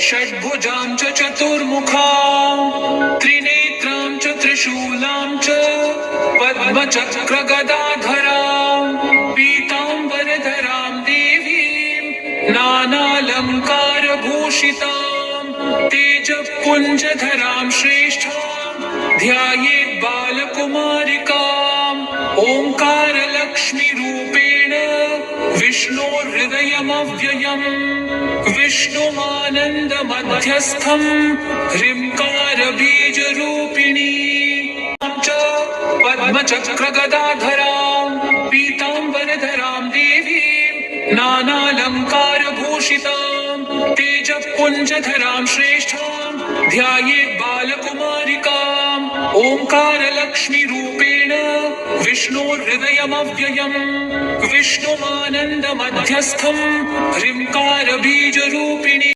षड्भुजां च चतुर्मुखां त्रिनेत्रां च त्रिशूलां च पद्मचक्रगदाधरां पीताम्बरधरां देवीं नानालङ्कारभूषितां तेजःपुञ्जधरां श्रेष्ठां ध्यायेत् बालकुमारिकाम् ओङ्कारलक्ष्मीरूपेण विष्णोर्हृदयमव्ययम् विष्णुमानन्दमध्यस्थम् ह्रीङ्कारबीजरूपिणी च पद्मचक्रगदाधरां पीताम्बरधरां देवीं नानालङ्कारभूषितां तेजःपुञ्जधरां श्रेष्ठां ध्यायेत् बालकुमारिकाम् ओङ्कारलक्ष्मीरूपेण विष्णोर्हृदयमव्ययम् विष्णुमानन्दमध्यस्थम् ह्रीङ्कारबीजरूपिणी।